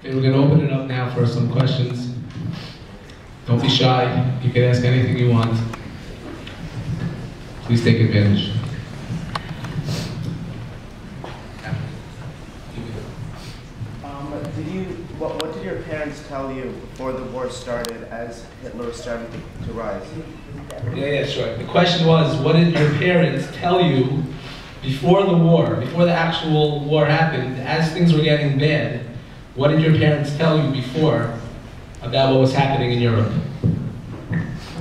Okay, we're going to open it up now for some questions. Don't be shy. You can ask anything you want. Please take advantage. What did your parents tell you before the war started as Hitler was starting to rise? Yeah, sure. The question was, what did your parents tell you before the war, before the actual war happened, as things were getting bad? What did your parents tell you before about what was happening in Europe?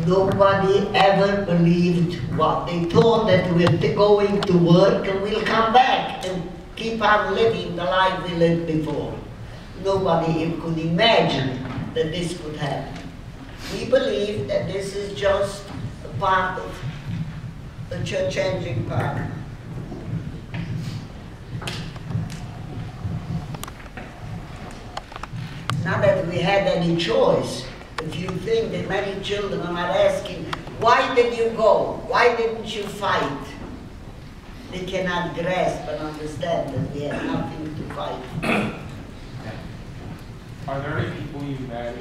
Nobody ever believed what they thought, that we're going to work and we'll come back and keep on living the life we lived before. Nobody even could imagine that this could happen. We believe that this is just a part of the changing part. Not that we had any choice. If you think that many children are asking, why did you go? Why didn't you fight? They cannot grasp and understand that we had nothing to fight. Are there any people you met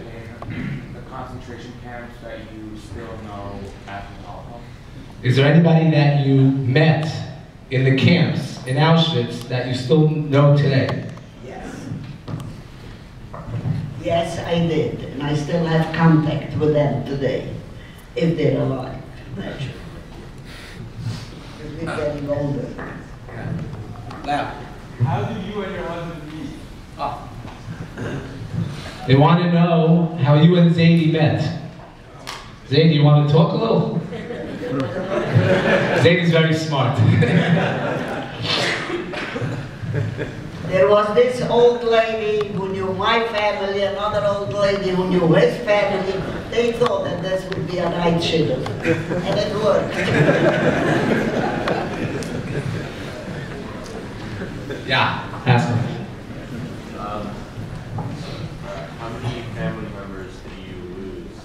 in the concentration camps that you still know after the Holocaust? Is there anybody that you met in the camps in Auschwitz that you still know today? Yes. Yes, I did, and I still have contact with them today, if they're alive, naturally. Because we're getting older. Now, How did you and your husband meet? They want to know how you and Zadie met. Zadie, you want to talk a little? Zadie's very smart. There was this old lady who knew my family, another old lady who knew his family. They thought that this would be a right shidduch, and it worked. Yeah, ask him. How many family members did you lose?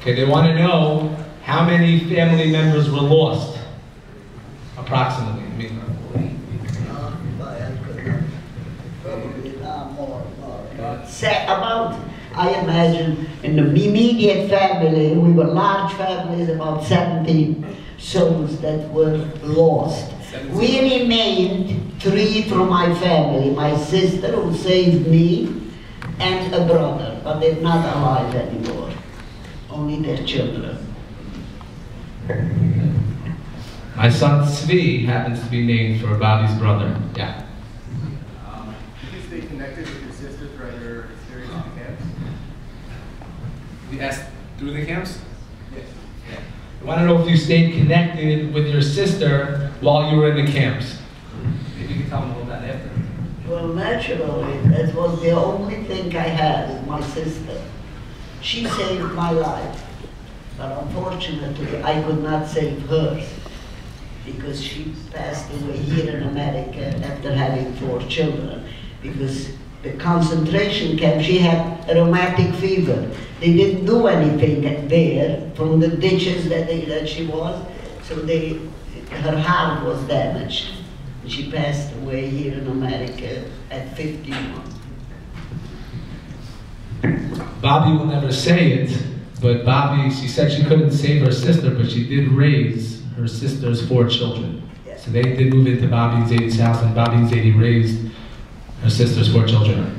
Okay, they want to know how many family members were lost, approximately. Probably more. About, I imagine, in the immediate family, we were large families, about 70 souls that were lost. We remained 3 from my family, my sister who saved me, and a brother, but they're not alive anymore, only their children. My son Tzvi happens to be named for Bobby's brother. Yeah. Did you stay connected with your sister throughout your experience in the camps? We asked through the camps? Yes. I want to know if you stayed connected with your sister while you were in the camps. Maybe you can tell me all that after. Well, naturally, that was the only thing I had, is my sister. She saved my life, but unfortunately, I could not save hers, because she passed away here in America after having 4 children, because the concentration camp, she had a rheumatic fever. They didn't do anything there from the ditches that she was, so her heart was damaged. She passed away here in America at 51. Bobby will never say it, but Bobby, she said she couldn't save her sister, but she did raise her sister's 4 children. Yes. So they did move into Bobby and Zadie's house, and Bobby and Zadie raised her sister's 4 children.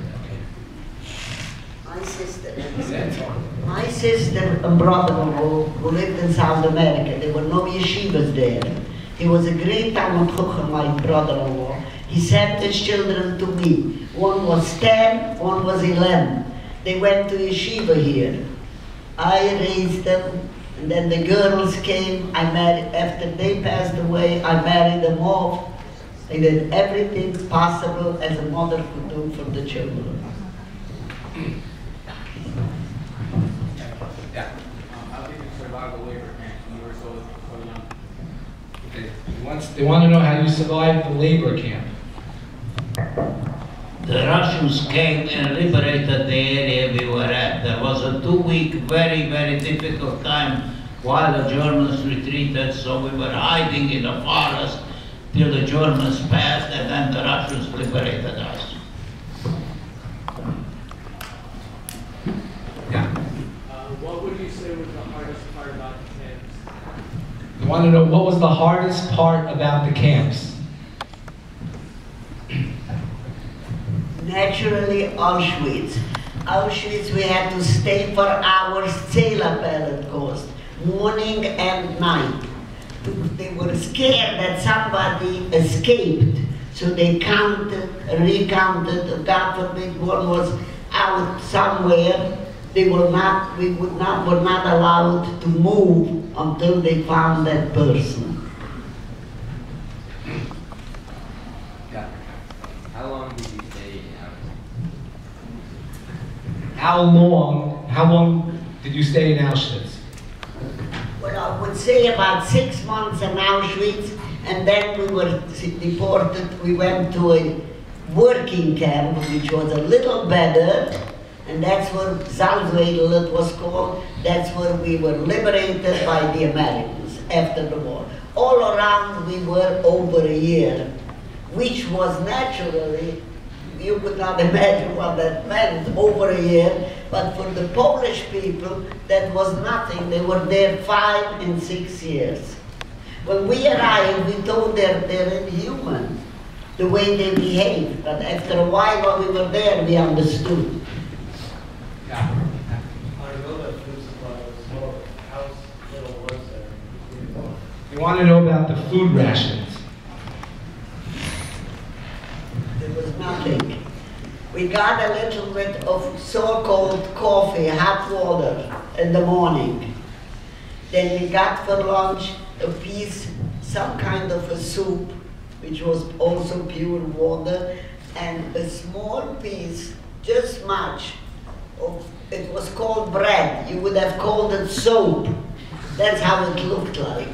My sister and brother-in-law who lived in South America, there were no yeshivas there. He was a great Talmud Chacham, my brother-in-law. He sent his children to me. One was 10, one was 11. They went to yeshiva here. I raised them, and then the girls came. I married, after they passed away, I married them off. I did everything possible as a mother could do for the children. Yeah. How did you survive the labor camps when you were so young? They want to know how you survived the labor camp. The Russians came and liberated the area we were at. There was a 2-week, very, very difficult time while the Germans retreated, so we were hiding in the forest till the Germans passed, and then the Russians liberated us. want to know what was the hardest part about the camps? Naturally, Auschwitz. Auschwitz, we had to stay for hours, Zählerpelle coast, morning and night. They were scared that somebody escaped, so they counted, recounted. God forbid one was out somewhere. We were not allowed to move until they found that person. Yeah. How long did you stay in Auschwitz? How long did you stay in Auschwitz? Well, I would say about 6 months in Auschwitz, and then we were deported. We went to a working camp, which was a little better, and that's where Salzwedel it was called. That's where we were liberated by the Americans after the war. All around we were over a year, which was naturally, you could not imagine what that meant, over a year, but for the Polish people, that was nothing. They were there 5 and 6 years. When we arrived, we thought they're inhuman, the way they behaved, but after a while when we were there, we understood. Yeah. We want to know about the food rations. There was nothing. We got a little bit of so-called coffee, hot water in the morning. Then we got for lunch a piece, some kind of a soup, which was also pure water, and a small piece, just much, of, it was called bread. You would have called it soap. That's how it looked like.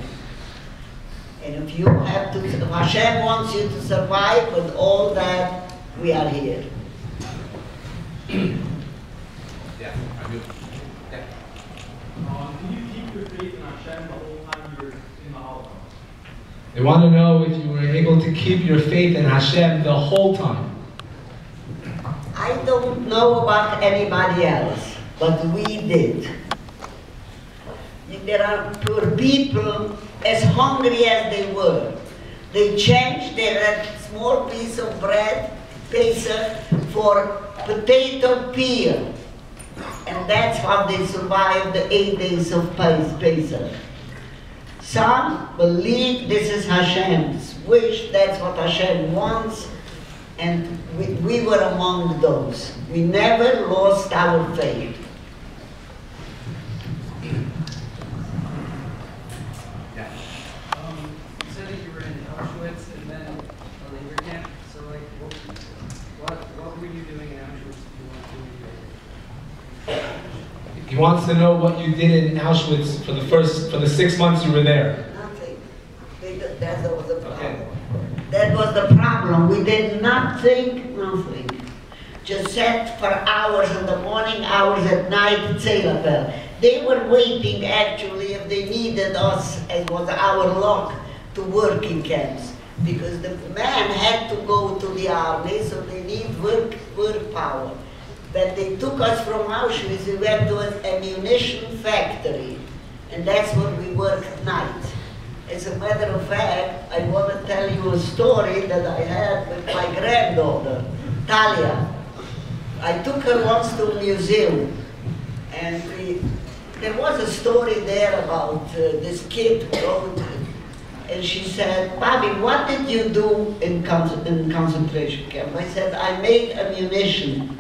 And if you have to, if Hashem wants you to survive with all that, we are here. Yeah, I do. Yeah. Can you keep your faith in Hashem the whole time you're in the Holocaust? They want to know if you were able to keep your faith in Hashem the whole time. I don't know about anybody else, but we did. There are poor people as hungry as they were. They changed their small piece of bread, Pesach, for potato peel. And that's how they survived the 8 days of Pesach. Some believe this is Hashem's wish, that's what Hashem wants, and we were among those. We never lost our faith. You said that you were in Auschwitz and then a labor camp. So, like, what were you doing in Auschwitz if you weren't doing your? He wants to know what you did in Auschwitz for the 6 months you were there. Nothing. That was the problem. Okay. That was the problem. We did not think nothing. Just sat for hours in the morning, hours at night at Zählerpelle. They were waiting actually if they needed us, it was our luck, to work in camps. Because the man had to go to the army, so they need work power. When they took us from Auschwitz, we went to an ammunition factory. And that's where we worked at night. As a matter of fact, I want to tell you a story that I had with my granddaughter, Talia. I took her once to a museum, and there was a story there about this kid who wrote it. And she said, "Bobby, what did you do in concentration camp?" I said, "I made ammunition."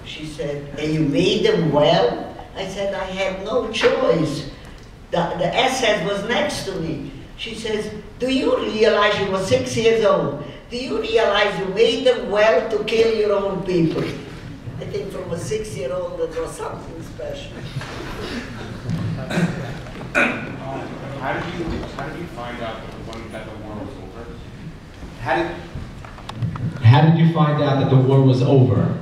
She said, "And you made them well?" I said, "I had no choice. The SS was next to me." She says, "Do you realize," she was 6 years old, "do you realize you made them well to kill your own people?" I think from a 6-year-old that was something special. How did you find out that the war was over? How did you find out that the war was over?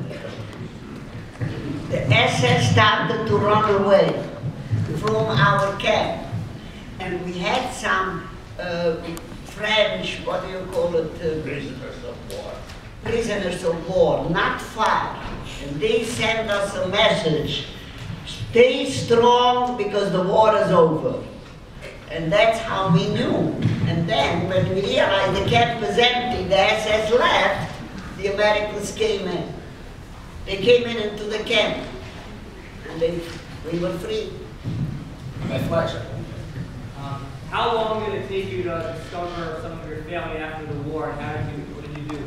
The SS started to run away from our camp. And we had some French, what do you call it? Prisoners of war. Prisoners of war, not far. And they sent us a message: stay strong because the war is over. And that's how we knew. And then when we realized the camp was empty, the SS left, the Americans came in. They came in into the camp. And we were free. How long did it take you to discover some of your family after the war? And what did you do?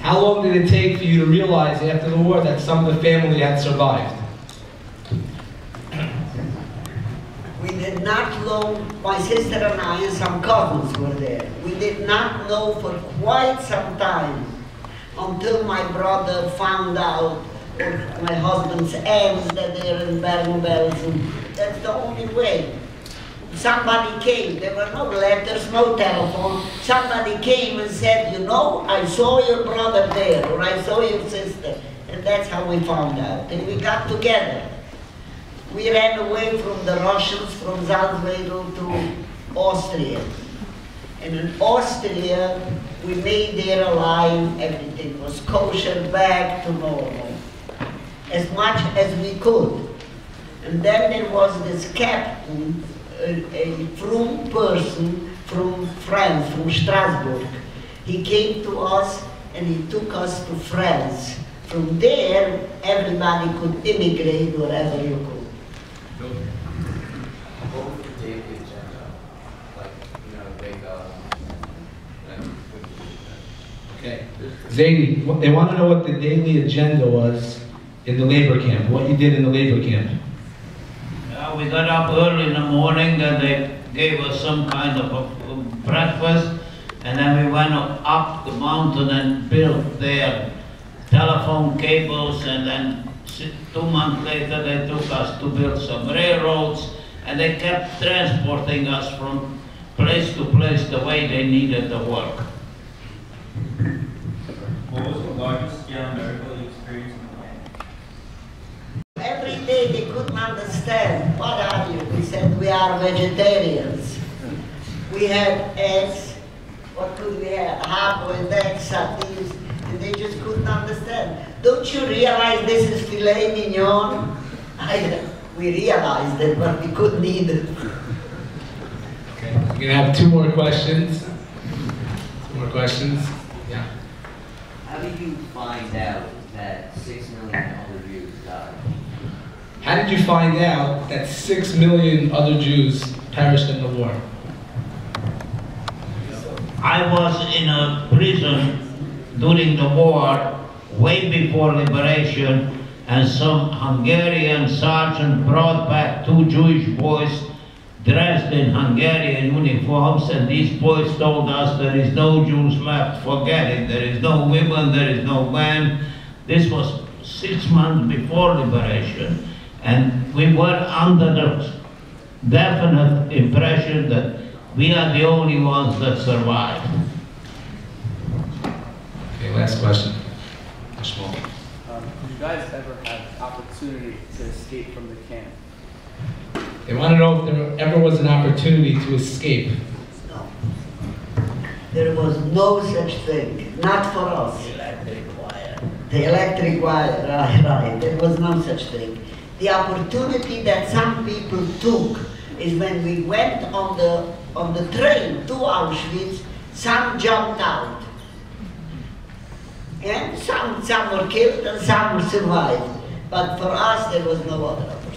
How long did it take for you to realize after the war that some of the family had survived? We did not know, my sister and I and some cousins were there. We did not know for quite some time until my brother found out, or my husband's aunts, that they're in Bergen-Belsen. That's the only way. Somebody came, there were no letters, no telephone. Somebody came and said, you know, I saw your brother there, or I saw your sister. And that's how we found out. And we got together. We ran away from the Russians, from Salzwedel to Austria. And in Austria, we made their alive, everything was kosher, back to normal, as much as we could. And then there was this captain, a frum person from France, from Strasbourg. He came to us and he took us to France. From there, everybody could immigrate wherever you could. What was the daily agenda? Like, you know, Okay. Zaidi, they want to know what the daily agenda was in the labor camp, what you did in the labor camp. We got up early in the morning and they gave us some kind of a breakfast, and then we went up the mountain and built their telephone cables, and then 2 months later they took us to build some railroads, and they kept transporting us from place to place the way they needed the work. What was the largest scale miracle you experienced in the camp? Every day they couldn't understand, what are you? We said, we are vegetarians. We had eggs, what could we have? Half-boiled eggs, sardines, and they just couldn't understand. Don't you realize this is filet mignon? We realized it, but we couldn't eat it. Okay, we're going to have two more questions. Two more questions. Yeah. How did you find out that 6 million other Jews died? How did you find out that 6 million other Jews perished in the war? I was in a prison during the war, way before liberation, and some Hungarian sergeant brought back 2 Jewish boys dressed in Hungarian uniforms, and these boys told us there is no Jews left, forget it, there is no women, there is no men. This was 6 months before liberation, and we were under the definite impression that we are the only ones that survived. Okay, last question. Small. Did you guys ever have opportunity to escape from the camp? They want to know if there ever was an opportunity to escape. No. There was no such thing, not for us. The electric wire. The electric wire, right. There was no such thing. The opportunity that some people took is when we went on the train to Auschwitz, some jumped out. And some were killed and some survived. But for us, there was no other opportunity.